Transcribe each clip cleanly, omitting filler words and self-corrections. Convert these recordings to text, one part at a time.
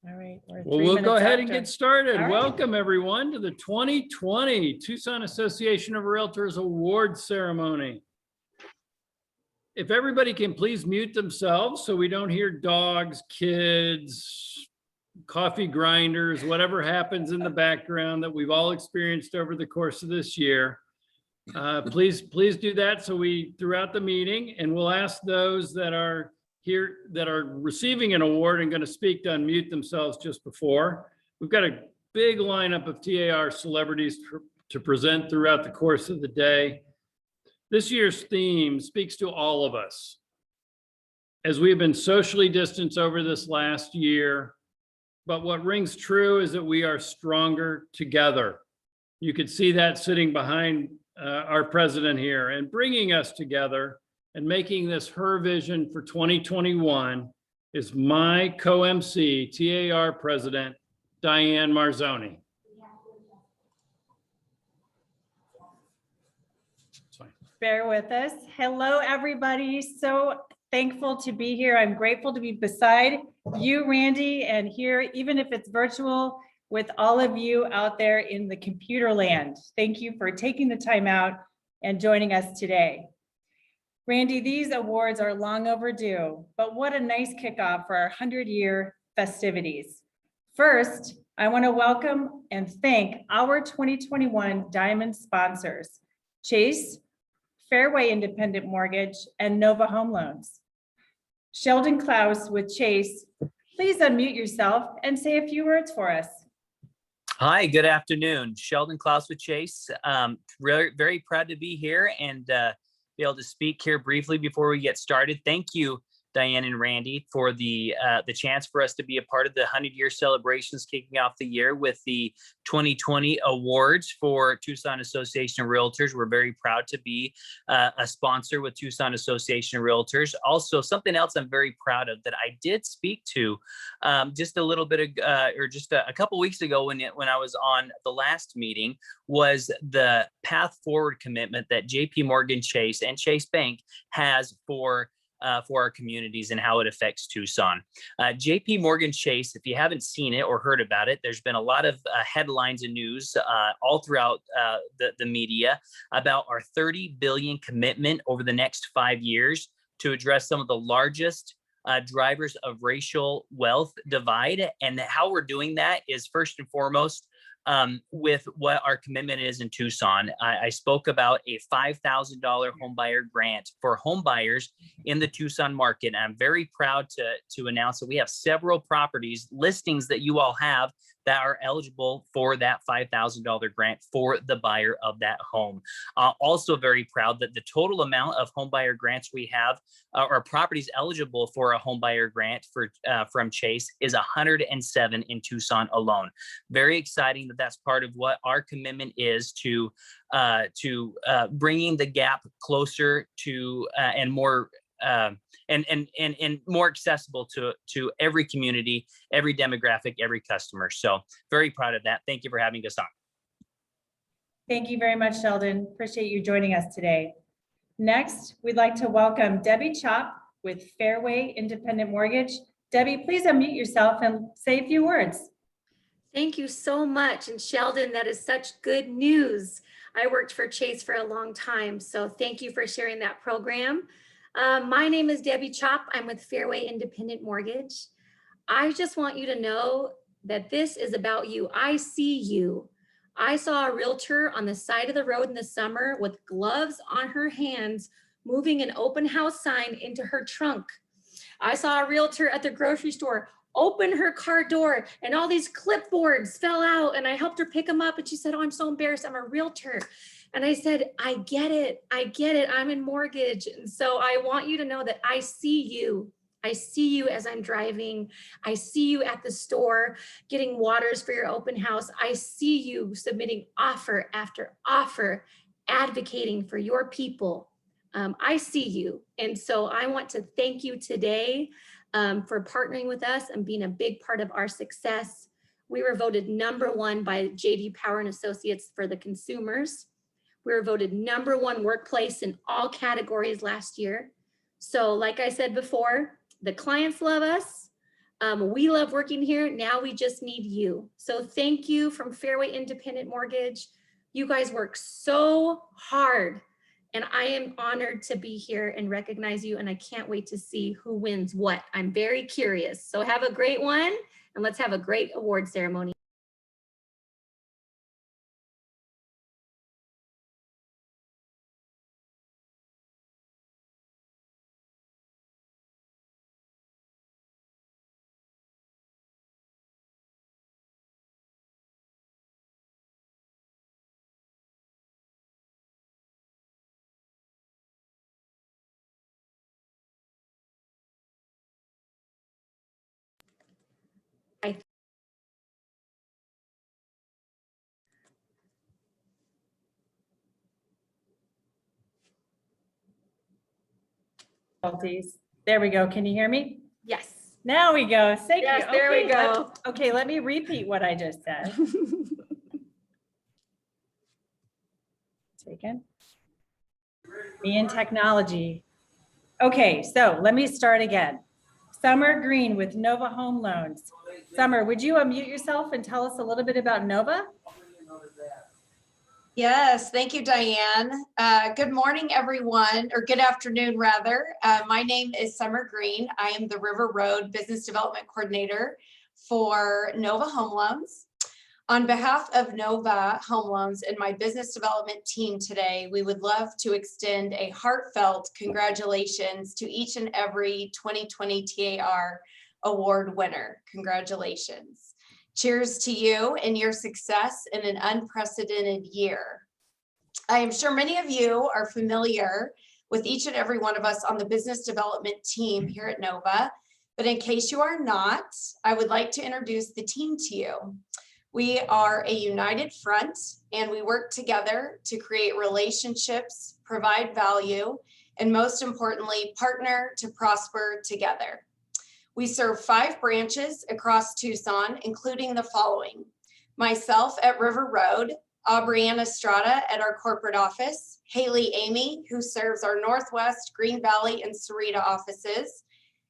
All right. Well, we'll go ahead and get started. All right. Welcome everyone to the 2020 Tucson Association of Realtors Awards Ceremony. If everybody can please mute themselves so we don't hear dogs, kids, coffee grinders, whatever happens in the background that we've all experienced over the course of this year. Please do that throughout the meeting, and we'll ask those that are here that are receiving an award and going to speak to unmute themselves just before. We've got a big lineup of TAR celebrities to present throughout the course of the day. This year's theme speaks to all of us. As we have been socially distanced over this last year, but what rings true is that we are stronger together. You could see that sitting behind our president here, and bringing us together and making this her vision for 2021 is my co-MC, TAR President, Diane Marzonie. Bear with us. Hello, everybody. So thankful to be here. I'm grateful to be beside you, Randy, and here, even if it's virtual, with all of you out there in the computer land. Thank you for taking the time out and joining us today. Randy, these awards are long overdue, but what a nice kickoff for our 100-year festivities. First, I want to welcome and thank our 2021 Diamond sponsors, Chase, Fairway Independent Mortgage, and Nova Home Loans. Sheldon Klaus with Chase, please unmute yourself and say a few words for us. Hi, good afternoon. Sheldon Klaus with Chase. Very proud to be here and be able to speak here briefly before we get started. Thank you, Diane and Randy, for the chance for us to be a part of the 100-year celebrations kicking off the year with the 2020 awards for Tucson Association of Realtors. We're very proud to be a sponsor with Tucson Association of Realtors. Also, something else I'm very proud of that I did speak to just a little bit or just a couple weeks ago when I was on the last meeting was the path forward commitment that JP Morgan Chase and Chase Bank has for our communities and how it affects Tucson. JP Morgan Chase, if you haven't seen it or heard about it, there's been a lot of headlines and news all throughout the media about our $30 billion commitment over the next 5 years to address some of the largest drivers of racial wealth divide. And how we're doing that is first and foremost with what our commitment is in Tucson. I spoke about a $5,000 homebuyer grant for homebuyers in the Tucson market. And I'm very proud to announce that we have several properties listings that you all have that are eligible for that $5,000 grant for the buyer of that home. Also very proud that the total amount of homebuyer grants we have or properties eligible for a homebuyer grant from Chase is 107 in Tucson alone. Very exciting that that's part of what our commitment is to bringing the gap closer to and more and more accessible to every community, every demographic, every customer. So very proud of that. Thank you for having us on. Thank you very much, Sheldon. Appreciate you joining us today. Next, we'd like to welcome Debbie Chop with Fairway Independent Mortgage. Debbie, please unmute yourself and say a few words. Thank you so much. And Sheldon, that is such good news. I worked for Chase for a long time, so thank you for sharing that program. My name is Debbie Chop. I'm with Fairway Independent Mortgage. I just want you to know that this is about you. I see you. I saw a realtor on the side of the road in the summer with gloves on her hands, moving an open house sign into her trunk. I saw a realtor at the grocery store open her car door and all these clipboards fell out, and I helped her pick them up, and she said, "Oh, I'm so embarrassed. I'm a realtor." And I said, I get it. I'm in mortgage. And so I want you to know that I see you. I see you as I'm driving. I see you at the store getting waters for your open house. I see you submitting offer after offer, advocating for your people. I see you. And so I want to thank you today for partnering with us and being a big part of our success. We were voted #1 by J.D. Power and Associates for the consumers. We were voted #1 workplace in all categories last year. So like I said before, the clients love us. We love working here. Now we just need you. So thank you from Fairway Independent Mortgage. You guys work so hard, and I am honored to be here and recognize you, and I can't wait to see who wins what. I'm very curious. So have a great one, and let's have a great award ceremony. There we go. Can you hear me? Yes. Now we go. Thank Yes, you. there we Okay, go. Okay, let me repeat what I just said. Taken. Me and technology. Okay, so let me start again. Summer Green with Nova Home Loans. Summer, would you unmute yourself and tell us a little bit about Nova? Yes, thank you, Diane. Good morning, everyone, or good afternoon, rather. My name is Summer Green. I am the River Road Business Development Coordinator for Nova Home Loans. On behalf of Nova Home Loans and my business development team today, we would love to extend a heartfelt congratulations to each and every 2020 TAR award winner. Congratulations. Cheers to you and your success in an unprecedented year. I am sure many of you are familiar with each and every one of us on the business development team here at Nova, but in case you are not, I would like to introduce the team to you. We are a united front, and we work together to create relationships, provide value, and most importantly, partner to prosper together. We serve 5 branches across Tucson, including the following: myself at River Road, Aubrianna Estrada at our corporate office, Haley Amy, who serves our Northwest, Green Valley, and Sarita offices,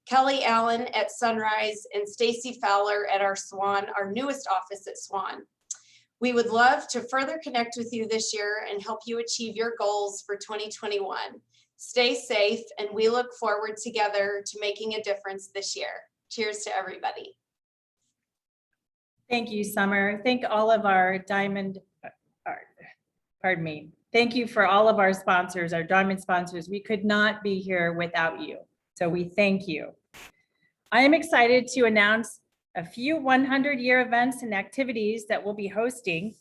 Kelly Allen at Sunrise, and Stacy Fowler at our Swan, our newest office at Swan. We would love to further connect with you this year and help you achieve your goals for 2021. Stay safe, and we look forward together to making a difference this year. Cheers to everybody. Thank you, Summer. Thank all of our Diamond, pardon me. Thank you for all of our sponsors, our Diamond sponsors. We could not be here without you. So we thank you. I am excited to announce a few 100-year events and activities that we'll be hosting.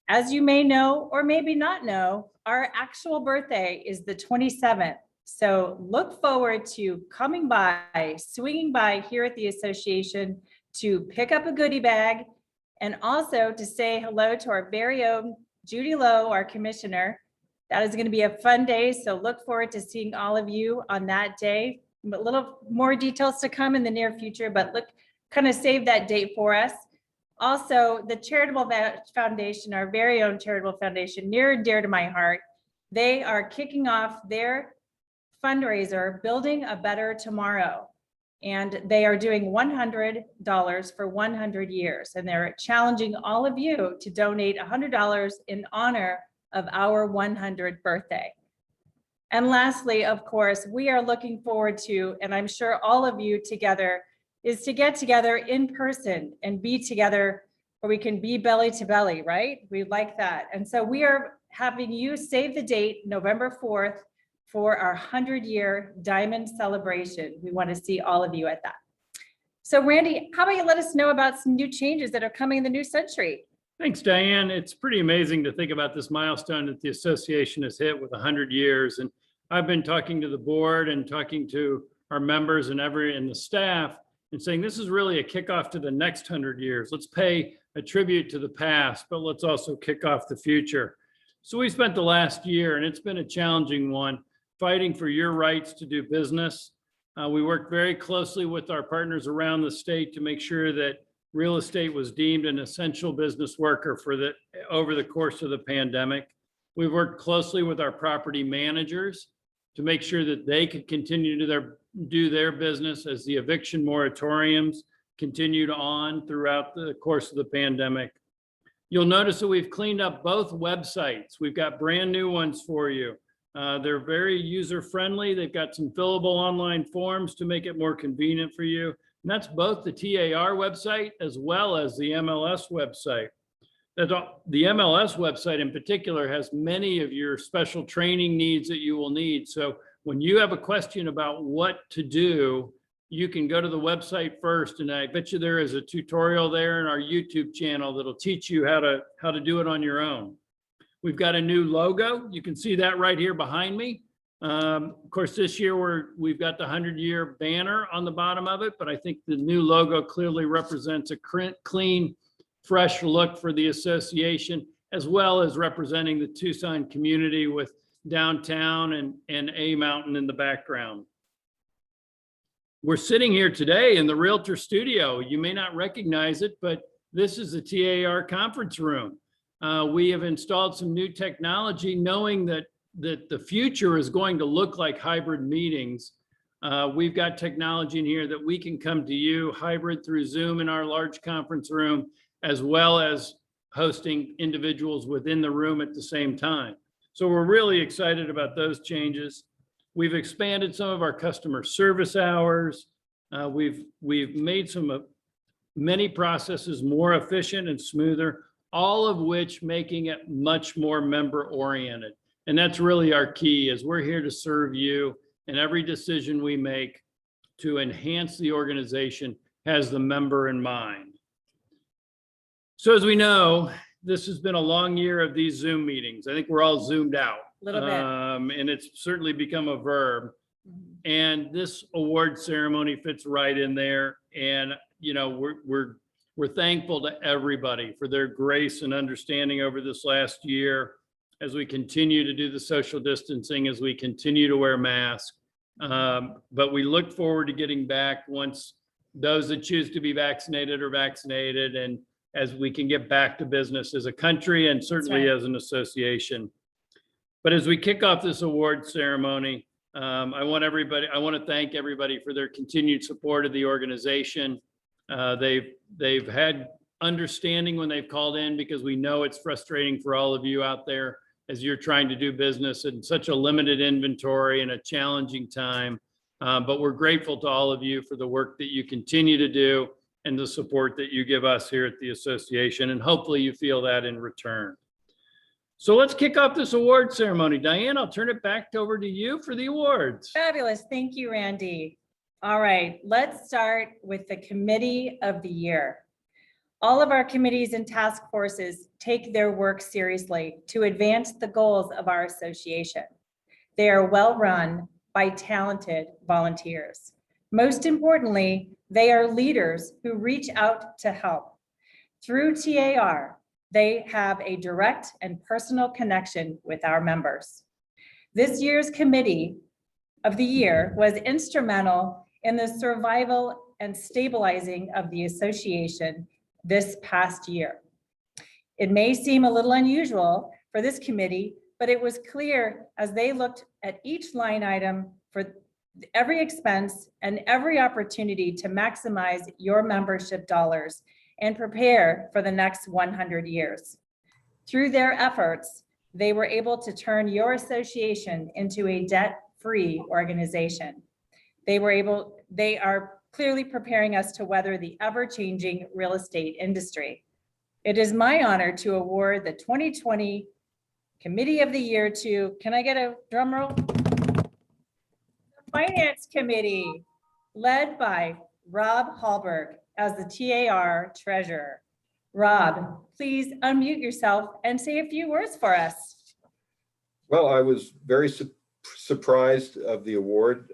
As you may know, or maybe not know, our actual birthday is the 27th. So look forward to coming by, swinging by here at the association to pick up a goodie bag, and also to say hello to our very own Judy Lowe, our commissioner. That is going to be a fun day. So look forward to seeing all of you on that day. A little more details to come in the near future, but look, kind of save that date for us. Also, the Charitable Foundation, our very own charitable foundation, near and dear to my heart, they are kicking off their fundraiser, Building a Better Tomorrow. And they are doing $100 for 100 years. And they're challenging all of you to donate $100 in honor of our 100th birthday. And lastly, of course, we are looking forward to, and I'm sure all of you together, is to get together in person and be together where we can be belly to belly, right? We like that. And so we are having you save the date, November 4th, for our 100-year Diamond celebration. We want to see all of you at that. So Randy, how about you let us know about some new changes that are coming in the new century? Thanks, Diane. It's pretty amazing to think about this milestone that the association has hit with 100 years. And I've been talking to the board and talking to our members and the staff and saying this is really a kickoff to the next 100 years. Let's pay a tribute to the past, but let's also kick off the future. So we spent the last year, and it's been a challenging one, fighting for your rights to do business. We worked very closely with our partners around the state to make sure that real estate was deemed an essential business worker over the course of the pandemic. We've worked closely with our property managers to make sure that they could continue to do their business as the eviction moratoriums continued on throughout the course of the pandemic. You'll notice that we've cleaned up both websites. We've got brand new ones for you. They're very user-friendly. They've got some fillable online forms to make it more convenient for you. And that's both the TAR website as well as the MLS website. The MLS website in particular has many of your special training needs that you will need. So when you have a question about what to do, you can go to the website first, and I bet you there is a tutorial there in our YouTube channel that'll teach you how to do it on your own. We've got a new logo. You can see that right here behind me. Of course, this year we've got the 100-year banner on the bottom of it, but I think the new logo clearly represents a clean, fresh look for the association, as well as representing the Tucson community with downtown and A Mountain in the background. We're sitting here today in the Realtor studio. You may not recognize it, but this is the TAR conference room. We have installed some new technology knowing that the future is going to look like hybrid meetings. We've got technology in here that we can come to you hybrid through Zoom in our large conference room, as well as hosting individuals within the room at the same time. So we're really excited about those changes. We've expanded some of our customer service hours. We've made many processes more efficient and smoother, all of which making it much more member oriented. And that's really our key, is we're here to serve you, and every decision we make to enhance the organization has the member in mind. So as we know, this has been a long year of these Zoom meetings. I think we're all zoomed out. A little bit. And it's certainly become a verb. And this award ceremony fits right in there. And, you know, we're thankful to everybody for their grace and understanding over this last year as we continue to do the social distancing, as we continue to wear masks. But we look forward to getting back once those that choose to be vaccinated are vaccinated, and as we can get back to business as a country and certainly as an association. But as we kick off this award ceremony, I want to thank everybody for their continued support of the organization. They've had understanding when they've called in, because we know it's frustrating for all of you out there as you're trying to do business in such a limited inventory and a challenging time. But we're grateful to all of you for the work that you continue to do and the support that you give us here at the association. And hopefully you feel that in return. So let's kick off this award ceremony. Diane, I'll turn it back over to you for the awards. Fabulous. Thank you, Randy. All right, let's start with the Committee of the Year. All of our committees and task forces take their work seriously to advance the goals of our association. They are well run by talented volunteers. Most importantly, they are leaders who reach out to help. Through TAR, they have a direct and personal connection with our members. This year's Committee of the Year was instrumental in the survival and stabilizing of the association this past year. It may seem a little unusual for this committee, but it was clear as they looked at each line item for every expense and every opportunity to maximize your membership dollars and prepare for the next 100 years. Through their efforts, they were able to turn your association into a debt-free organization. They are clearly preparing us to weather the ever-changing real estate industry. It is my honor to award the 2020 Committee of the Year to, can I get a drum roll? The Finance Committee, led by Rob Hallberg as the TAR Treasurer. Rob, please unmute yourself and say a few words for us. Well, I was very surprised of the award.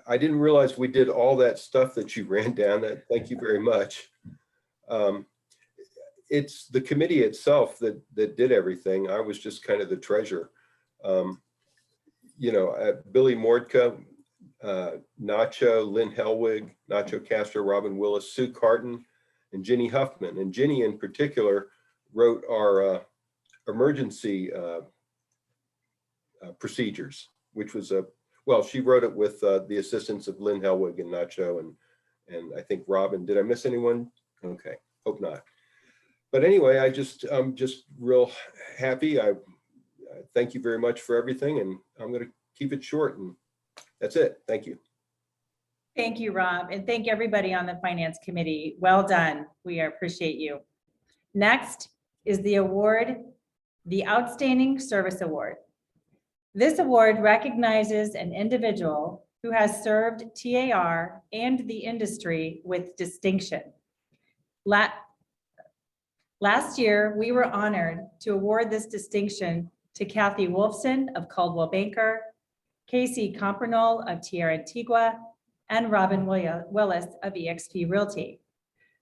I didn't realize we did all that stuff that you ran down. Thank you very much. It's the committee itself that did everything. I was just kind of the treasurer. You know, Billy Mordka, Nacho, Lynn Helwig, Nacho Castro, Robin Willis, Sue Carton, and Ginny Huffman. And Ginny in particular wrote our emergency procedures, which well, she wrote it with the assistance of Lynn Helwig and Nacho and I think Robin. Did I miss anyone? Okay, hope not. But anyway, I'm just real happy. I thank you very much for everything, and I'm going to keep it short, and that's it. Thank you. Thank you, Rob, and thank everybody on the Finance Committee. Well done. We appreciate you. Next is the award, the Outstanding Service Award. This award recognizes an individual who has served TAR and the industry with distinction. Last year, we were honored to award this distinction to Kathy Wolfson of Caldwell Banker, Casey Compernol of TR Antigua, and Robin Willis of eXp Realty.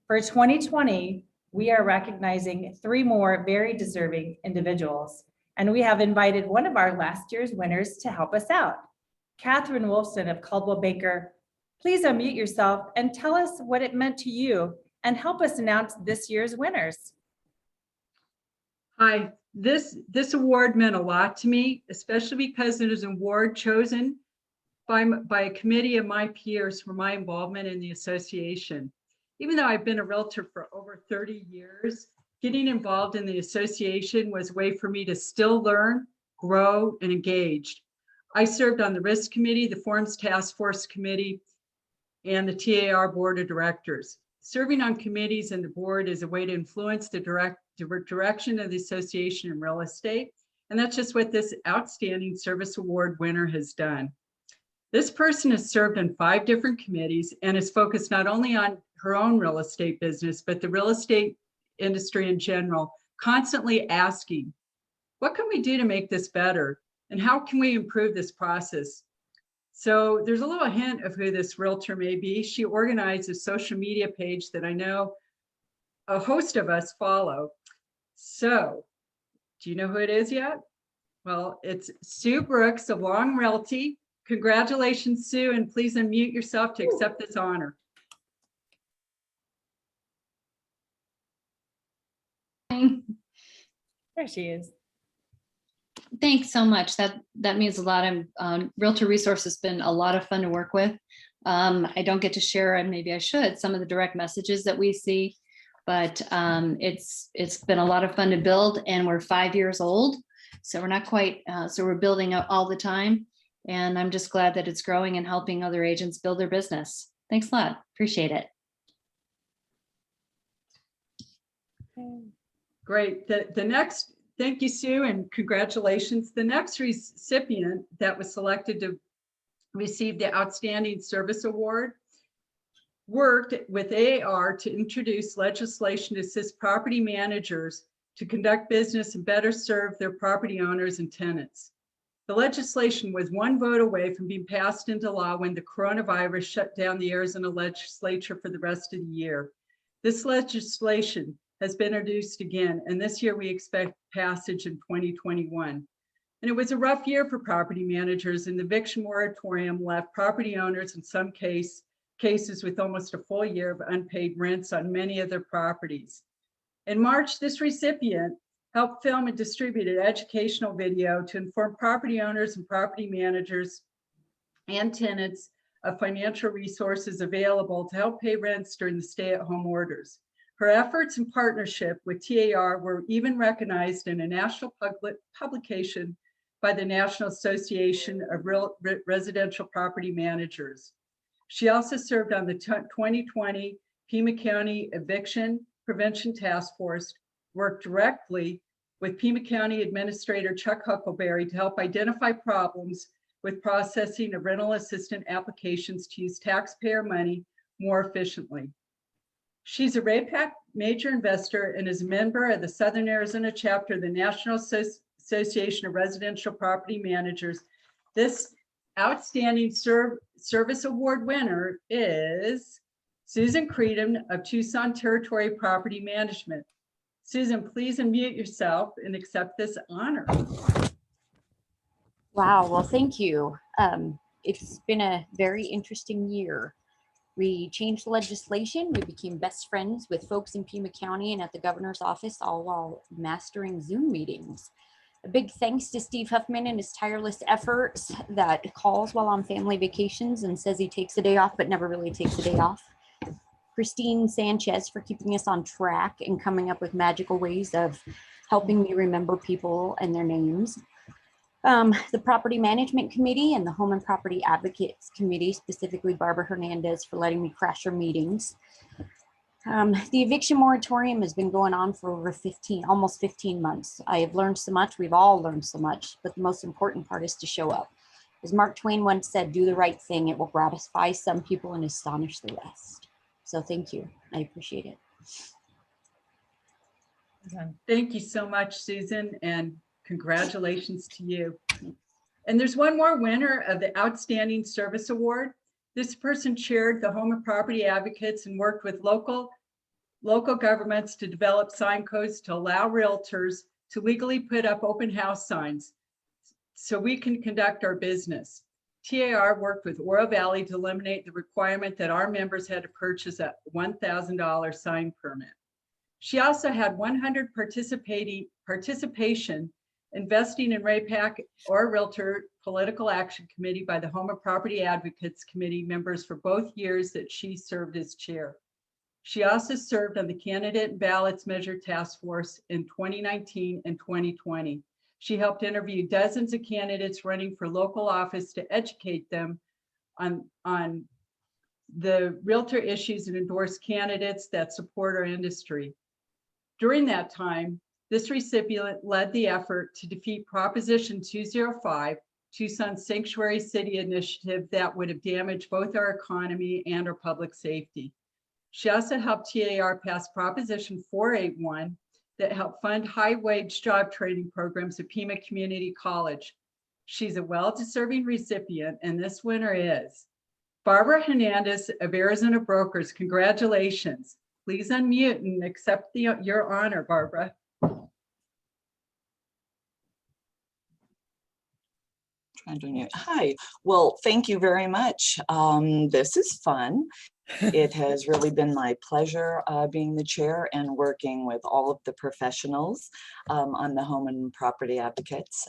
For 2020, we are recognizing 3 more very deserving individuals, and we have invited one of our last year's winners to help us out. Catherine Wolfson of Caldwell Banker, please unmute yourself and tell us what it meant to you and help us announce this year's winners. Hi, this award meant a lot to me, especially because it is an award chosen by a committee of my peers for my involvement in the association. Even though I've been a realtor for over 30 years, getting involved in the association was a way for me to still learn, grow, and engage. I served on the Risk Committee, the Forms Task Force Committee, and the TAR Board of Directors. Serving on committees and the board is a way to influence the direction of the association in real estate. And that's just what this Outstanding Service Award winner has done. This person has served on 5 different committees and is focused not only on her own real estate business, but the real estate industry in general, constantly asking, what can we do to make this better? And how can we improve this process? So there's a little hint of who this realtor may be. She organized a social media page that I know a host of us follow. So do you know who it is yet? Well, it's Sue Brooks of Long Realty. Congratulations, Sue, and please unmute yourself to accept this honor. There she is. Thanks so much. That means a lot. Realtor Resource has been a lot of fun to work with. I don't get to share, and maybe I should, some of the direct messages that we see, but it's been a lot of fun to build, and we're 5 years old, so we're not quite. So we're building up all the time, and I'm just glad that it's growing and helping other agents build their business. Thanks a lot. Appreciate it. Great. The next, thank you, Sue, and congratulations. The next recipient that was selected to receive the Outstanding Service Award worked with AAR to introduce legislation to assist property managers to conduct business and better serve their property owners and tenants. The legislation was 1 vote away from being passed into law when the coronavirus shut down the Arizona legislature for the rest of the year. This legislation has been introduced again, and this year we expect passage in 2021. And it was a rough year for property managers, and the eviction moratorium left property owners in some cases with almost a full year of unpaid rents on many of their properties. In March, this recipient helped film and distribute an educational video to inform property owners and property managers and tenants of financial resources available to help pay rents during the stay-at-home orders. Her efforts in partnership with TAR were even recognized in a national publication by the National Association of Residential Property Managers. She also served on the 2020 Pima County Eviction Prevention Task Force, worked directly with Pima County Administrator Chuck Huckleberry to help identify problems with processing of rental assistance applications to use taxpayer money more efficiently. She's a RAPAC major investor and is a member of the Southern Arizona chapter of the National Association of Residential Property Managers. This Outstanding Service Award winner is Susan Creedham of Tucson Territory Property Management. Susan, please unmute yourself and accept this honor. Wow, well, thank you. It's been a very interesting year. We changed legislation. We became best friends with folks in Pima County and at the governor's office, all while mastering Zoom meetings. A big thanks to Steve Huffman and his tireless efforts that calls while on family vacations and says he takes a day off, but never really takes a day off. Christine Sanchez for keeping us on track and coming up with magical ways of helping me remember people and their names. The Property Management Committee and the Home and Property Advocates Committee, specifically Barbara Hernandez, for letting me crash her meetings. The eviction moratorium has been going on for over almost 15 months. I have learned so much, we've all learned so much, but the most important part is to show up. As Mark Twain once said, do the right thing. It will gratify some people and astonish the rest. So thank you, I appreciate it. Thank you so much, Susan, and congratulations to you. And there's one more winner of the Outstanding Service Award. This person chaired the Home and Property Advocates and worked with local governments to develop sign codes to allow realtors to legally put up open house signs so we can conduct our business. TAR worked with Oro Valley to eliminate the requirement that our members had to purchase a $1,000 sign permit. She also had 100 participation investing in RAPAC or Realtor Political Action Committee by the Home and Property Advocates Committee members for both years that she served as chair. She also served on the Candidate and Ballots Measure Task Force in 2019 and 2020. She helped interview dozens of candidates running for local office to educate them on the realtor issues and endorse candidates that support our industry. During that time, this recipient led the effort to defeat Proposition 205, Tucson's Sanctuary City initiative that would have damaged both our economy and our public safety. She also helped TAR pass Proposition 481 that helped fund high-wage job training programs at Pima Community College. She's a well-deserving recipient, and this winner is Barbara Hernandez of Arizona Brokers. Congratulations. Please unmute and accept your honor, Barbara. Hi, well, thank you very much. This is fun. It has really been my pleasure being the chair and working with all of the professionals on the Home and Property Advocates.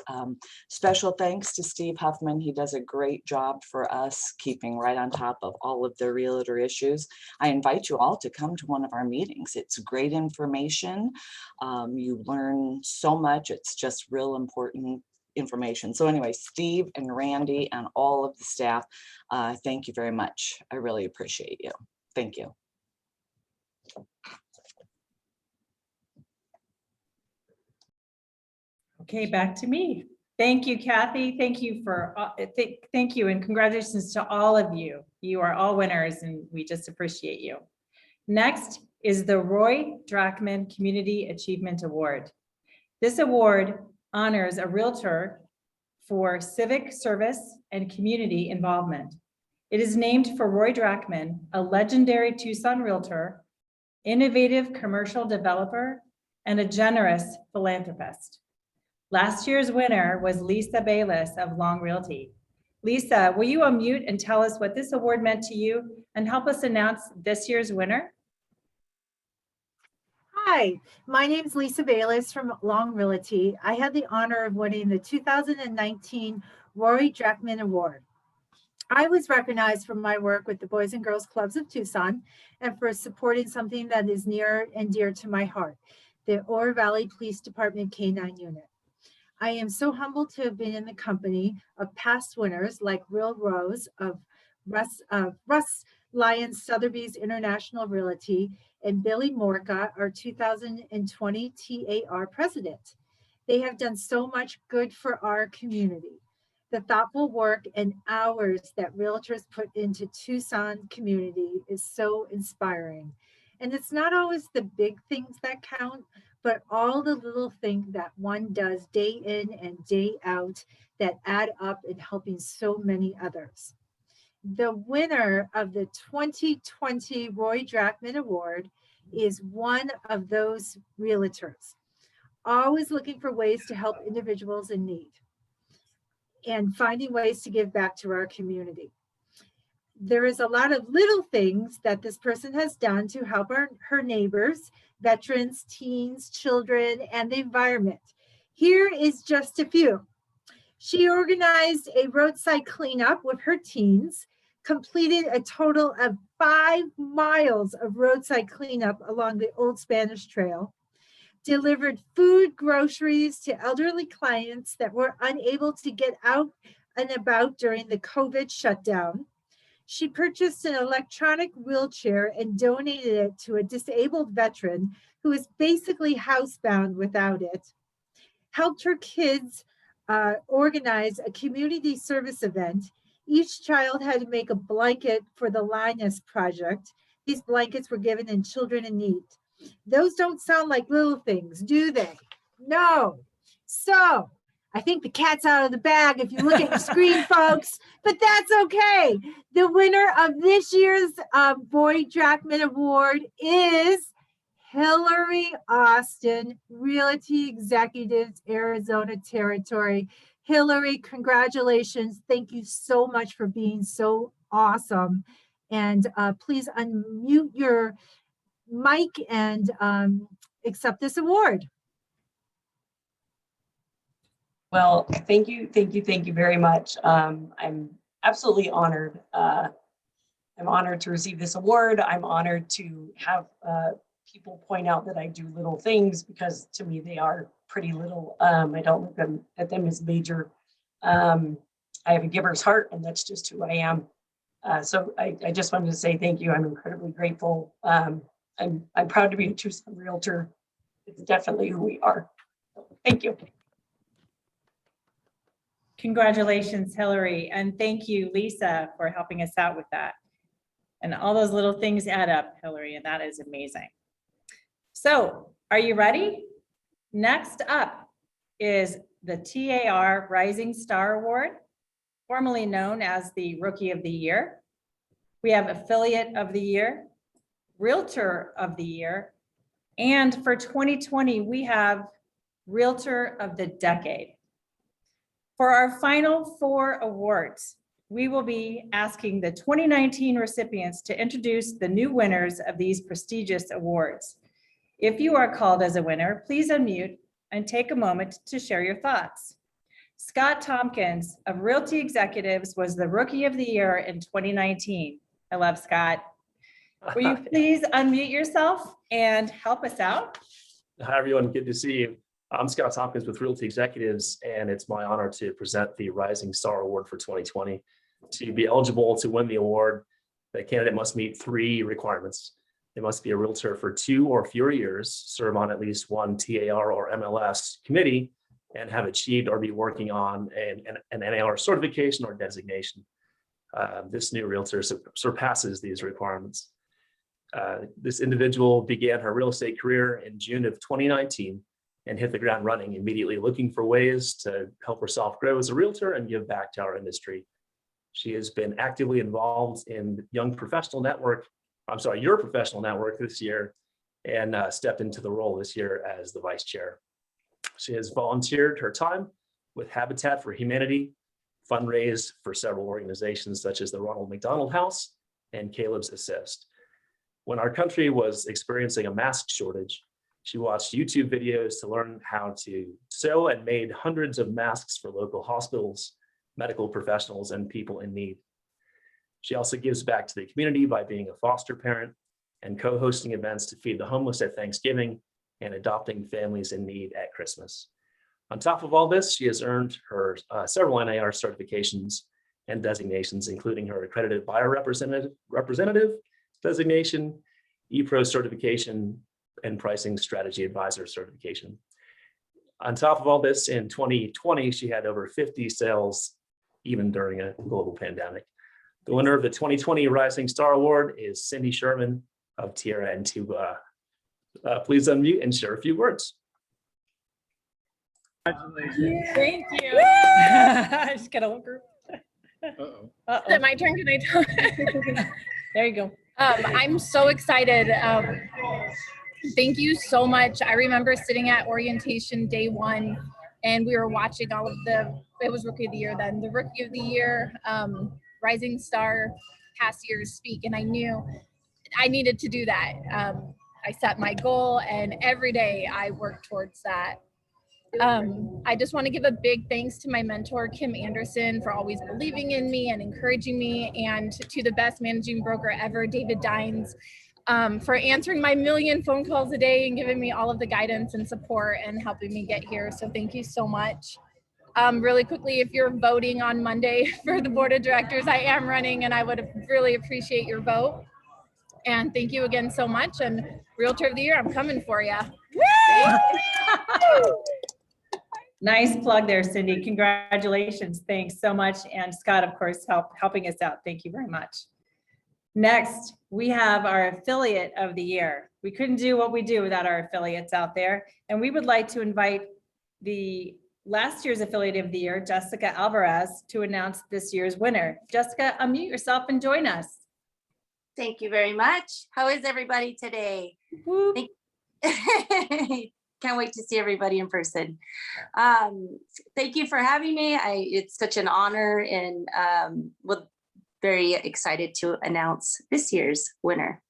Special thanks to Steve Huffman. He does a great job for us, keeping right on top of all of the realtor issues. I invite you all to come to one of our meetings. It's great information. You learn so much. It's just real important information. So anyway, Steve and Randy and all of the staff, thank you very much. I really appreciate you. Thank you. Okay, back to me. Thank you, Kathy. Thank you for thank you and congratulations to all of you. You are all winners and we just appreciate you. Next is the Roy Drachman Community Achievement Award. This award honors a realtor for civic service and community involvement. It is named for Roy Drachman, a legendary Tucson realtor, innovative commercial developer, and a generous philanthropist. Last year's winner was Lisa Bayless of Long Realty. Lisa, will you unmute and tell us what this award meant to you and help us announce this year's winner? Hi, my name is Lisa Bayless from Long Realty. I had the honor of winning the 2019 Roy Drachman Award. I was recognized for my work with the Boys and Girls Clubs of Tucson and for supporting something that is near and dear to my heart, the Oro Valley Police Department K-9 unit. I am so humbled to have been in the company of past winners like Real Rose of Russ Lyons Sotheby's International Realty and Billy Morka, our 2020 TAR president. They have done so much good for our community. The thoughtful work and hours that realtors put into Tucson community is so inspiring. And it's not always the big things that count, but all the little things that one does day in and day out that add up in helping so many others. The winner of the 2020 Roy Drachman Award is one of those realtors, always looking for ways to help individuals in need and finding ways to give back to our community. There is a lot of little things that this person has done to help her neighbors, veterans, teens, children, and the environment. Here is just a few. She organized a roadside cleanup with her teens, completed a total of 5 miles of roadside cleanup along the Old Spanish Trail, delivered food, groceries to elderly clients that were unable to get out and about during the COVID shutdown. She purchased an electronic wheelchair and donated it to a disabled veteran who is basically housebound without it. Helped her kids organize a community service event. Each child had to make a blanket for the Linus Project. These blankets were given in Children in Need. Those don't sound like little things, do they? No. So I think the cat's out of the bag if you look at your screen, folks, but that's okay. The winner of this year's Boy Drachman Award is Hillary Austin, Realty Executives, Arizona Territory. Hillary, congratulations. Thank you so much for being so awesome. And please unmute your mic and accept this award. Well, thank you very much. I'm absolutely honored. I'm honored to receive this award. I'm honored to have people point out that I do little things, because to me they are pretty little. I don't look at them as major. I have a giver's heart, and that's just who I am. So I just wanted to say thank you. I'm incredibly grateful. I'm proud to be a Tucson Realtor. It's definitely who we are. Thank you. Congratulations, Hillary. And thank you, Lisa, for helping us out with that. And all those little things add up, Hillary, and that is amazing. So are you ready? Next up is the TAR Rising Star Award, formerly known as the Rookie of the Year. We have Affiliate of the Year, Realtor of the Year, and for 2020, we have Realtor of the Decade. For our final 4 awards, we will be asking the 2019 recipients to introduce the new winners of these prestigious awards. If you are called as a winner, please unmute and take a moment to share your thoughts. Scott Tompkins of Realty Executives was the Rookie of the Year in 2019. I love Scott. Will you please unmute yourself and help us out? Hi, everyone. Good to see you. I'm Scott Tompkins with Realty Executives, and it's my honor to present the Rising Star Award for 2020. To be eligible to win the award, the candidate must meet 3 requirements. They must be a realtor for 2 or fewer years, serve on at least 1 TAR or MLS committee, and have achieved or be working on an NAR certification or designation. This new realtor surpasses these requirements. This individual began her real estate career in June of 2019 and hit the ground running, immediately looking for ways to help herself grow as a realtor and give back to our industry. She has been actively involved in your professional network this year, and stepped into the role this year as the vice chair. She has volunteered her time with Habitat for Humanity, fundraised for several organizations such as the Ronald McDonald House and Caleb's Assist. When our country was experiencing a mask shortage, she watched YouTube videos to learn how to sew and made hundreds of masks for local hospitals, medical professionals, and people in need. She also gives back to the community by being a foster parent and co-hosting events to feed the homeless at Thanksgiving and adopting families in need at Christmas. On top of all this, she has earned her several NAR certifications and designations, including her accredited buyer representative designation, ePro certification, and pricing strategy advisor certification. On top of all this, in 2020, she had over 50 sales, even during a global pandemic. The winner of the 2020 Rising Star Award is Cindy Sherman of Tierra Antigua. Please unmute and share a few words. Congratulations. Thank you. I just got a little group. Is it my turn? Can I talk? There you go. I'm so excited. Thank you so much. I remember sitting at orientation day 1, and we were watching all of it was Rookie of the Year then, the Rookie of the Year, Rising Star past years speak, and I knew I needed to do that. I set my goal, and every day I worked towards that. I just want to give a big thanks to my mentor, Kim Anderson, for always believing in me and encouraging me, and to the best managing broker ever, David Dines, for answering my million phone calls a day and giving me all of the guidance and support and helping me get here. So thank you so much. Really quickly, if you're voting on Monday for the board of directors, I am running and I would really appreciate your vote. And thank you again so much. And Realtor of the Year, I'm coming for you. Nice plug there, Cindy. Congratulations. Thanks so much. And Scott, of course, helping us out. Thank you very much. Next, we have our affiliate of the year. We couldn't do what we do without our affiliates out there. And we would like to invite the last year's affiliate of the year, Jessica Alvarez, to announce this year's winner. Jessica, unmute yourself and join us. Thank you very much. How is everybody today? Can't wait to see everybody in person. Thank you for having me. It's such an honor, and very excited to announce this year's winner.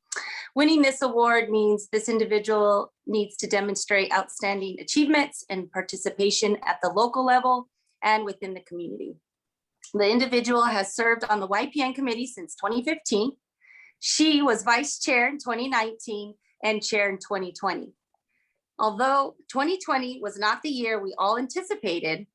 Winning this award means this individual needs to demonstrate outstanding achievements and participation at the local level and within the community. The individual has served on the YPN committee since 2015. She was vice chair in 2019 and chair in 2020. Although 2020 was not the year we all anticipated,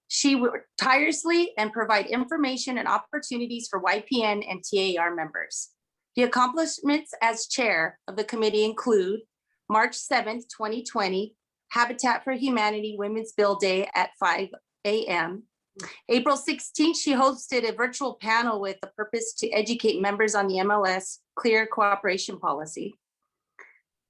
she worked tirelessly and provide information and opportunities for YPN and TAR members. The accomplishments as chair of the committee include March 7th, 2020, Habitat for Humanity Women's Bill Day at 5 a.m. April 16th, she hosted a virtual panel with the purpose to educate members on the MLS Clear Cooperation Policy.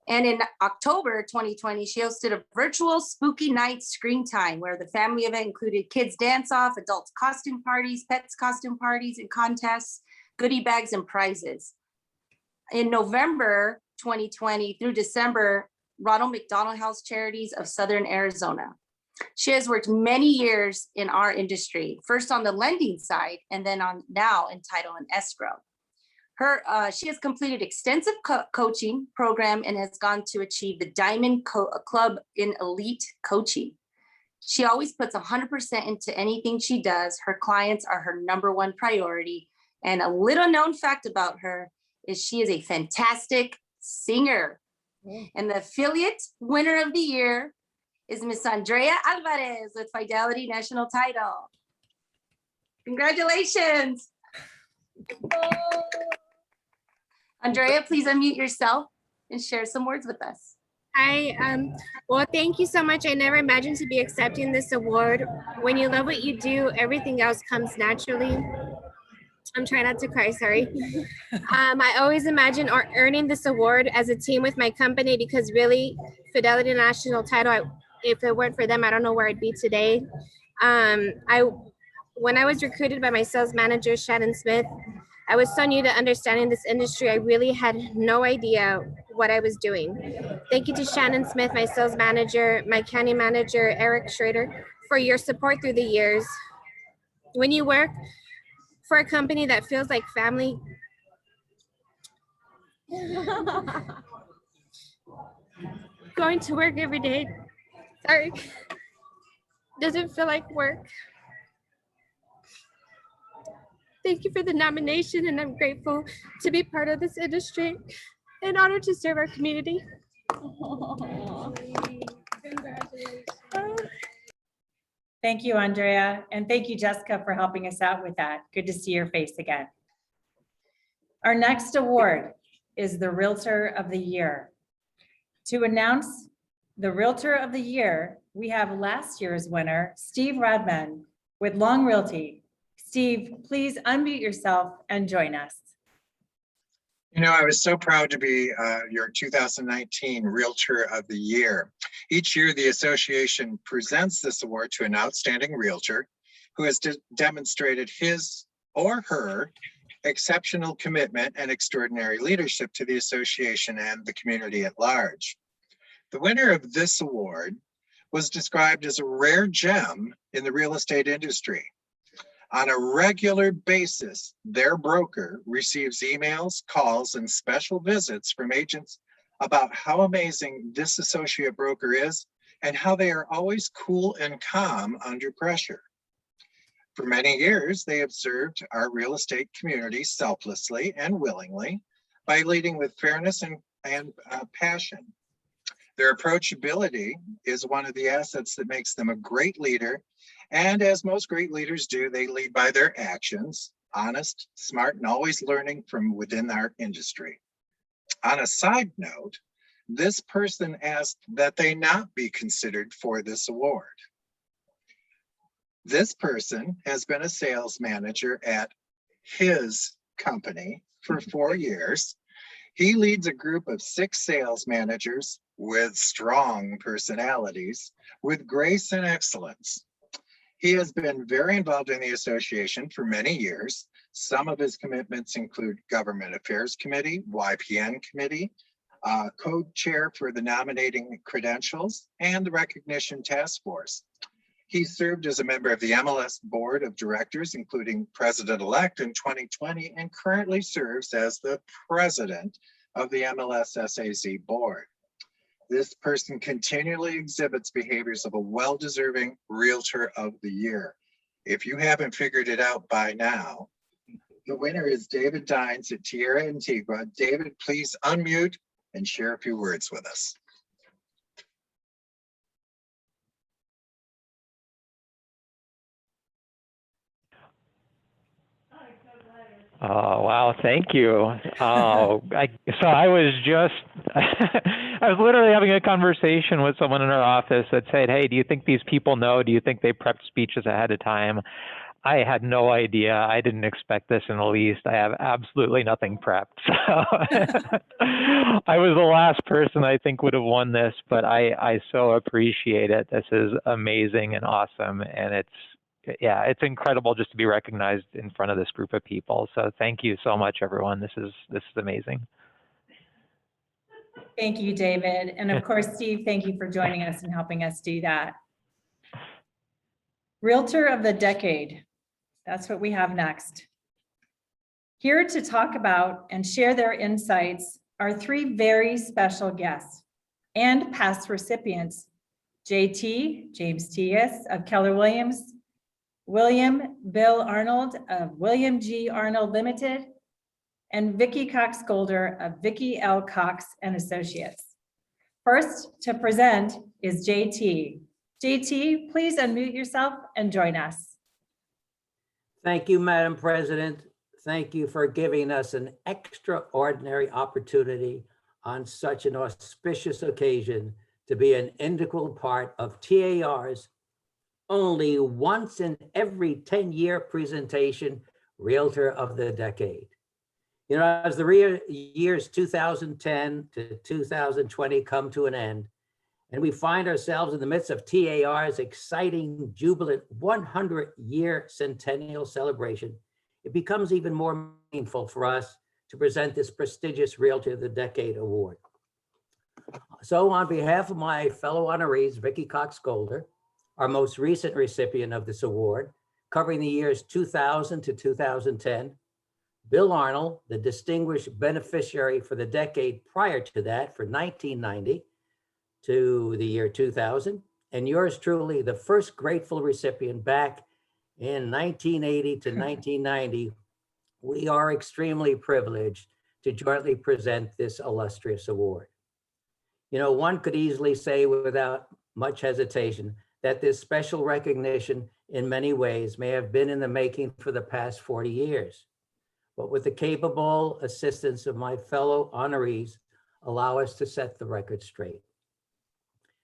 And in October 2020, she hosted a virtual spooky night screen time where the family event included kids dance off, adults costume parties, pets costume parties and contests, goodie bags and prizes. In November 2020 through December, Ronald McDonald House Charities of Southern Arizona. She has worked many years in our industry, first on the lending side and then on now in title and escrow. She has completed extensive coaching program and has gone to achieve the Diamond Club in Elite Coaching. She always puts 100% into anything she does. Her clients are her #1 priority. And a little known fact about her is she is a fantastic singer. And the affiliate winner of the year is Miss Andrea Alvarez with Fidelity National Title. Congratulations. Andrea, please unmute yourself and share some words with us. Hi, well, thank you so much. I never imagined to be accepting this award. When you love what you do, everything else comes naturally. I'm trying not to cry, sorry. I always imagine earning this award as a team with my company, because really, Fidelity National Title, if it weren't for them, I don't know where I'd be today. When I was recruited by my sales manager, Shannon Smith, I was so new to understanding this industry. I really had no idea what I was doing. Thank you to Shannon Smith, my sales manager, my county manager, Eric Schrader, for your support through the years. When you work for a company that feels like family, going to work every day, sorry, doesn't feel like work. Thank you for the nomination, and I'm grateful to be part of this industry and honored to serve our community. Thank you, Andrea. And thank you, Jessica, for helping us out with that. Good to see your face again. Our next award is the Realtor of the Year. To announce the Realtor of the Year, we have last year's winner, Steve Radman with Long Realty. Steve, please unmute yourself and join us. You know, I was so proud to be your 2019 Realtor of the Year. Each year, the association presents this award to an outstanding realtor who has demonstrated his or her exceptional commitment and extraordinary leadership to the association and the community at large. The winner of this award was described as a rare gem in the real estate industry. On a regular basis, their broker receives emails, calls, and special visits from agents about how amazing this associate broker is and how they are always cool and calm under pressure. For many years, they have served our real estate community selflessly and willingly by leading with fairness and passion. Their approachability is one of the assets that makes them a great leader. And as most great leaders do, they lead by their actions, honest, smart, and always learning from within our industry. On a side note, this person asked that they not be considered for this award. This person has been a sales manager at his company for 4 years. He leads a group of 6 sales managers with strong personalities, with grace and excellence. He has been very involved in the association for many years. Some of his commitments include Government Affairs Committee, YPN Committee, co-chair for the nominating credentials, and the Recognition Task Force. He served as a member of the MLS Board of Directors, including President-elect in 2020, and currently serves as the President of the MLS SAZ Board. This person continually exhibits behaviors of a well-deserving Realtor of the Year. If you haven't figured it out by now, the winner is David Dines at Tierra Antigua. David, please unmute and share a few words with us. Oh, wow. Thank you. Oh, so I was just, I was literally having a conversation with someone in our office that said, hey, do you think these people know? Do you think they prepped speeches ahead of time? I had no idea. I didn't expect this in the least. I have absolutely nothing prepped. So I was the last person I think would have won this, but I so appreciate it. This is amazing and awesome. And it's incredible just to be recognized in front of this group of people. So thank you so much, everyone. This is amazing. Thank you, David. And of course, Steve, thank you for joining us and helping us do that. Realtor of the Decade. That's what we have next. Here to talk about and share their insights are 3 very special guests and past recipients. JT, James T.S. of Keller Williams, William Bill Arnold of William G. Arnold Limited, and Vicki Cox Golder of Vicki L. Cox and Associates. First to present is JT. JT, please unmute yourself and join us. Thank you, Madam President. Thank you for giving us an extraordinary opportunity on such an auspicious occasion to be an integral part of TAR's only once in every 10-year presentation, Realtor of the Decade. You know, as the years 2010 to 2020 come to an end, and we find ourselves in the midst of TAR's exciting, jubilant 100-year centennial celebration, it becomes even more meaningful for us to present this prestigious Realtor of the Decade award. So on behalf of my fellow honorees, Vicki Cox Golder, our most recent recipient of this award, covering the years 2000 to 2010, Bill Arnold, the distinguished beneficiary for the decade prior to that, for 1990 to the year 2000, and yours truly, the first grateful recipient back in 1980 to 1990, we are extremely privileged to jointly present this illustrious award. You know, one could easily say without much hesitation that this special recognition in many ways may have been in the making for the past 40 years. But with the capable assistance of my fellow honorees, allow us to set the record straight.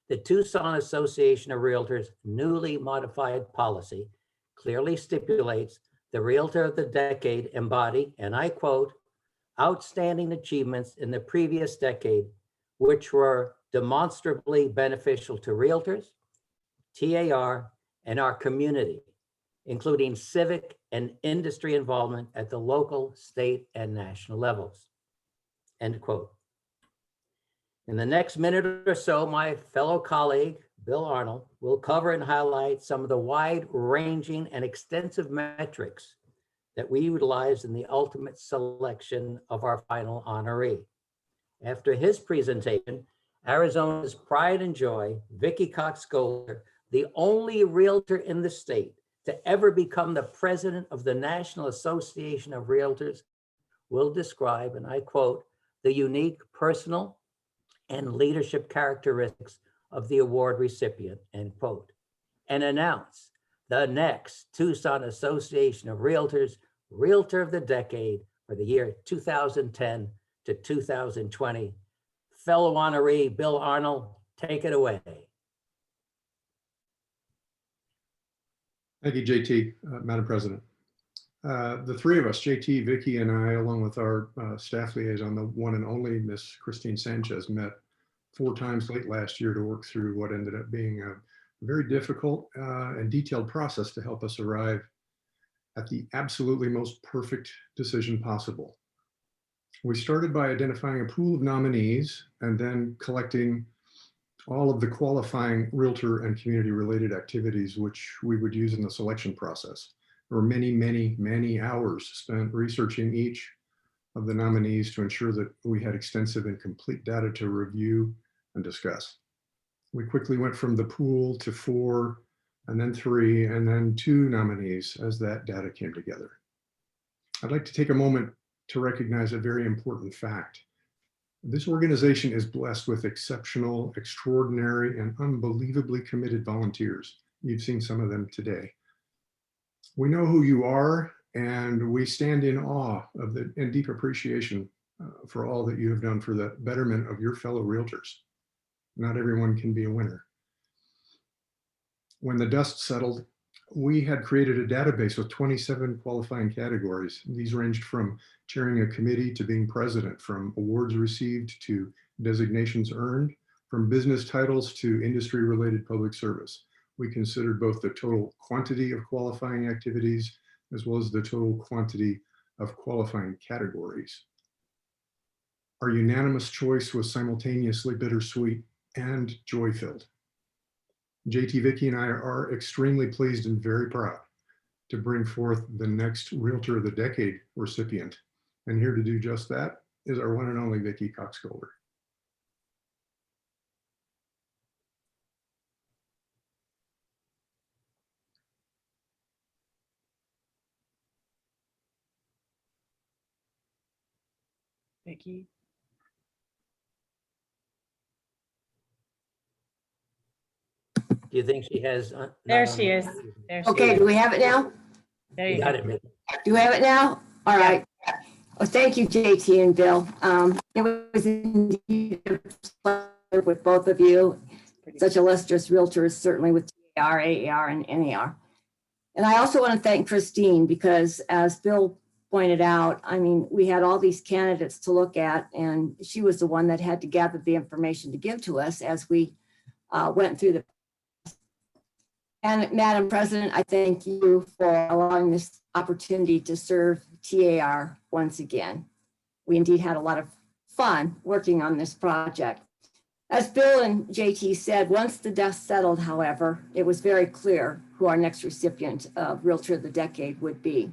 The Tucson Association of Realtors newly modified policy clearly stipulates the Realtor of the Decade embody, and I quote, outstanding achievements in the previous decade, which were demonstrably beneficial to Realtors, TAR, and our community, including civic and industry involvement at the local, state, and national levels, end quote. In the next minute or so, my fellow colleague, Bill Arnold, will cover and highlight some of the wide-ranging and extensive metrics that we utilize in the ultimate selection of our final honoree. After his presentation, Arizona's pride and joy, Vicki Cox Golder, the only realtor in the state to ever become the president of the National Association of Realtors, will describe, and I quote, the unique personal and leadership characteristics of the award recipient, end quote, and announce the next Tucson Association of Realtors Realtor of the Decade for the year 2010 to 2020. Fellow honoree Bill Arnold, take it away. Thank you, JT, Madam President. The three of us, JT, Vicki, and I, along with our staff liaison, the one and only Miss Christine Sanchez, met 4 times late last year to work through what ended up being a very difficult and detailed process to help us arrive at the absolutely most perfect decision possible. We started by identifying a pool of nominees and then collecting all of the qualifying realtor and community related activities which we would use in the selection process. There were many, many, many hours spent researching each of the nominees to ensure that we had extensive and complete data to review and discuss. We quickly went from the pool to 4, and then 3, and then 2 nominees as that data came together. I'd like to take a moment to recognize a very important fact. This organization is blessed with exceptional, extraordinary, and unbelievably committed volunteers. You've seen some of them today. We know who you are, and we stand in awe of and deep appreciation for all that you have done for the betterment of your fellow realtors. Not everyone can be a winner. When the dust settled, we had created a database with 27 qualifying categories. These ranged from chairing a committee to being president, from awards received to designations earned, from business titles to industry-related public service. We considered both the total quantity of qualifying activities as well as the total quantity of qualifying categories. Our unanimous choice was simultaneously bittersweet and joy-filled. JT, Vicki, and I are extremely pleased and very proud to bring forth the next Realtor of the Decade recipient. And here to do just that is our one and only Vicki Cox Golder. Vicki. Do you think she has? There she is. There she Okay, is. do we have it now? There You you got go. it, Vicki. Do we have it now? All right. Well, thank you, JT and Bill. It was indeed a pleasure with both of you. Such illustrious realtors, certainly with TAR, AAR, and NAR. And I also want to thank Christine because, as Bill pointed out, I mean, we had all these candidates to look at, and she was the one that had to gather the information to give to us as we went through the. And Madam President, I thank you for allowing this opportunity to serve TAR once again. We indeed had a lot of fun working on this project. As Bill and JT said, once the dust settled, however, it was very clear who our next recipient of Realtor of the Decade would be.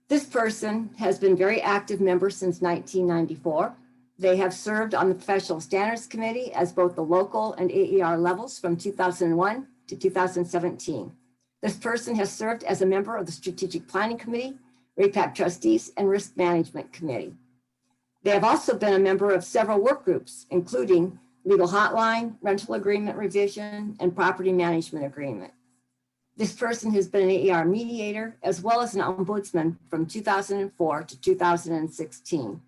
This person has been a very active member since 1994. They have served on the Professional Standards Committee as both the local and AER levels from 2001 to 2017. This person has served as a member of the Strategic Planning Committee, REPAC Trustees, and Risk Management Committee. They have also been a member of several work groups, including Legal Hotline, Rental Agreement Revision, and Property Management Agreement. This person has been an AER mediator as well as an ombudsman from 2004 to 2016.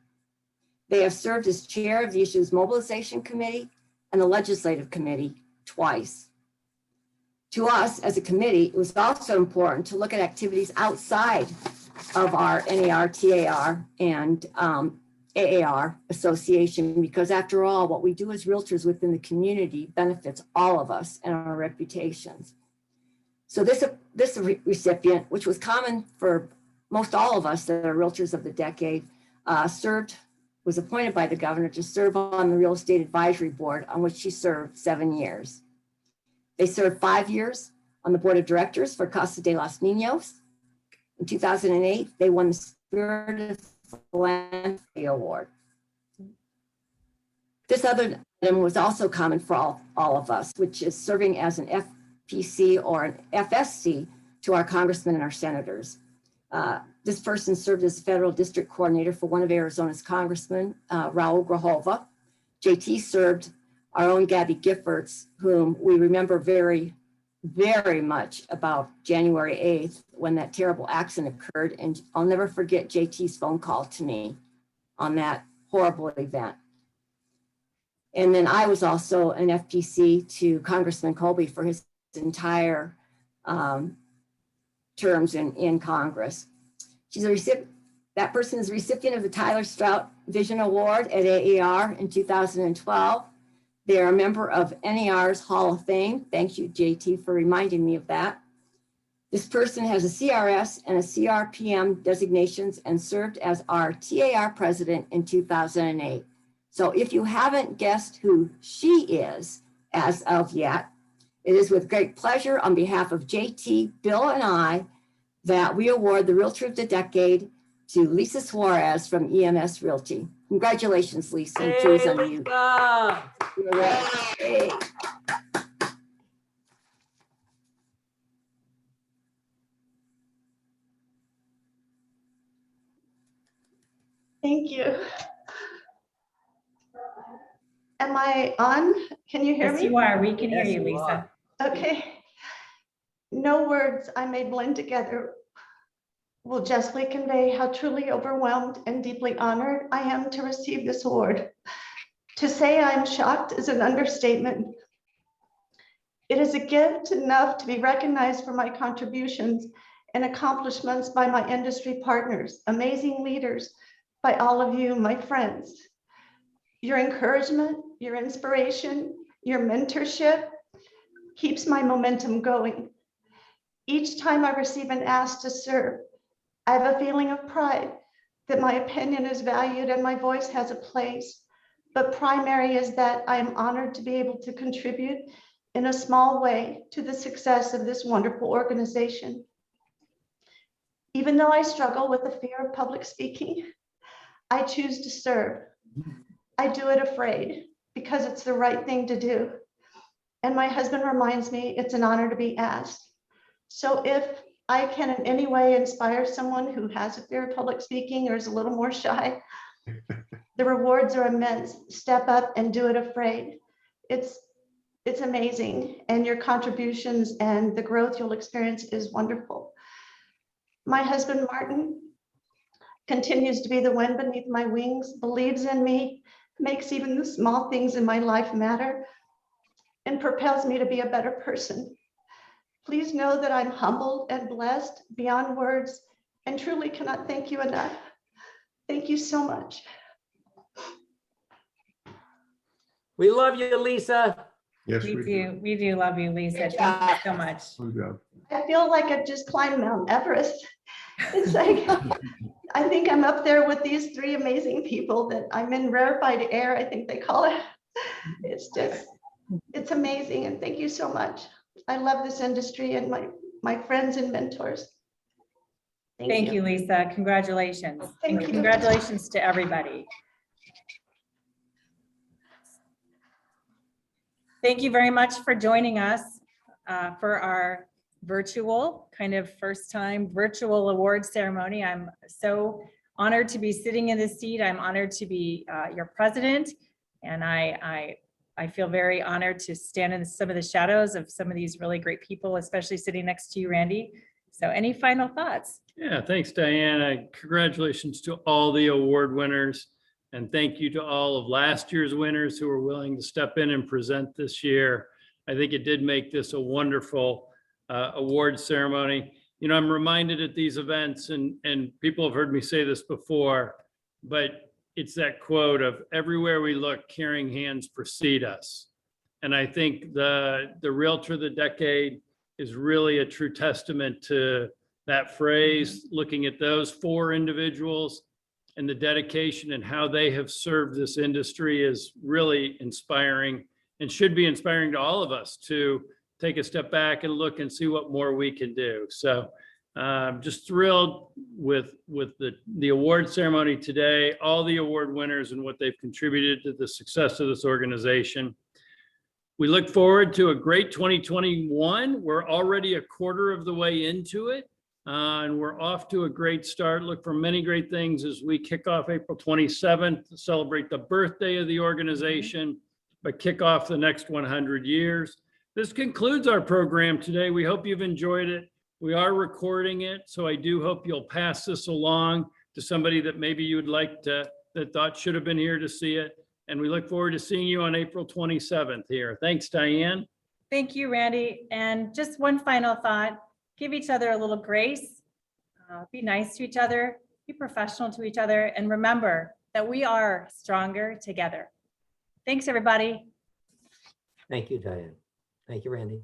They have served as chair of the Issues Mobilization Committee and the Legislative Committee twice. To us as a committee, it was also important to look at activities outside of our NAR, TAR, and AAR association, because after all, what we do as realtors within the community benefits all of us and our reputations. So this recipient, which was common for most all of us that are Realtors of the Decade, was appointed by the governor to serve on the Real Estate Advisory Board, on which she served 7 years. They served 5 years on the board of directors for Casa de los Niños. In 2008, they won the Spirit of Philanthropy Award. This other item was also common for all of us, which is serving as an FPC or an FSC to our congressmen and our senators. This person served as federal district coordinator for one of Arizona's congressmen, Raul Grijalva. JT served our own Gabby Giffords, whom we remember very, very much about January 8th when that terrible accident occurred. And I'll never forget JT's phone call to me on that horrible event. And then I was also an FPC to Congressman Colby for his entire terms in Congress. She's a recipient. That person is a recipient of the Tyler Strout Vision Award at AER in 2012. They are a member of NER's Hall of Fame. Thank you, JT, for reminding me of that. This person has a CRS and a CRPM designations and served as our TAR president in 2008. So if you haven't guessed who she is as of yet, it is with great pleasure on behalf of JT, Bill, and I that we award the Realtor of the Decade to Lisa Suarez from EMS Realty. Congratulations, Lisa. And please unmute. You're welcome. Hey. Thank you. Am I on? Can you hear Yes, me? you are. We can hear you, Lisa. Okay. No words I may blend together will justly convey how truly overwhelmed and deeply honored I am to receive this award. To say I'm shocked is an understatement. It is a gift enough to be recognized for my contributions and accomplishments by my industry partners, amazing leaders, by all of you, my friends. Your encouragement, your inspiration, your mentorship keeps my momentum going. Each time I receive an ask to serve, I have a feeling of pride that my opinion is valued and my voice has a place. But primary is that I am honored to be able to contribute in a small way to the success of this wonderful organization. Even though I struggle with the fear of public speaking, I choose to serve. I do it afraid because it's the right thing to do. And my husband reminds me it's an honor to be asked. So if I can in any way inspire someone who has a fear of public speaking or is a little more shy, the rewards are immense. Step up and do it afraid. It's amazing. And your contributions and the growth you'll experience is wonderful. My husband, Martin, continues to be the wind beneath my wings, believes in me, makes even the small things in my life matter, and propels me to be a better person. Please know that I'm humbled and blessed beyond words and truly cannot thank you enough. Thank you so much. We love you, Lisa. Yes, we do. We do love you, Lisa. Thank you so much. Good job. I feel like I've just climbed Mount Everest. It's like, I think I'm up there with these three amazing people that I'm in rarefied air, I think they call it. It's just, it's amazing. And thank you so much. I love this industry and my friends and mentors. Thank you, Lisa. Congratulations. Thank And you. congratulations to everybody. Thank you very much for joining us for our virtual, kind of first time virtual award ceremony. I'm so honored to be sitting in this seat. I'm honored to be your president. And I feel very honored to stand in some of the shadows of some of these really great people, especially sitting next to you, Randy. So any final thoughts? Yeah, thanks, Diane. Congratulations to all the award winners. And thank you to all of last year's winners who were willing to step in and present this year. I think it did make this a wonderful award ceremony. You know, I'm reminded at these events, and people have heard me say this before, but it's that quote of everywhere we look, caring hands precede us. And I think the Realtor of the Decade is really a true testament to that phrase, looking at those four individuals and the dedication and how they have served this industry is really inspiring and should be inspiring to all of us to take a step back and look and see what more we can do. So Just thrilled with the award ceremony today, all the award winners and what they've contributed to the success of this organization. We look forward to a great 2021. We're already a quarter of the way into it, and we're off to a great start. Look for many great things as we kick off April 27th to celebrate the birthday of the organization, but kick off the next 100 years. This concludes our program today. We hope you've enjoyed it. We are recording it, so I do hope you'll pass this along to somebody that maybe you would like to, that thought should have been here to see it. And we look forward to seeing you on April 27th here. Thanks, Diane. Thank you, Randy. And just one final thought, give each other a little grace, be nice to each other, be professional to each other, and remember that we are stronger together. Thanks, everybody. Thank you, Diane. Thank you, Randy.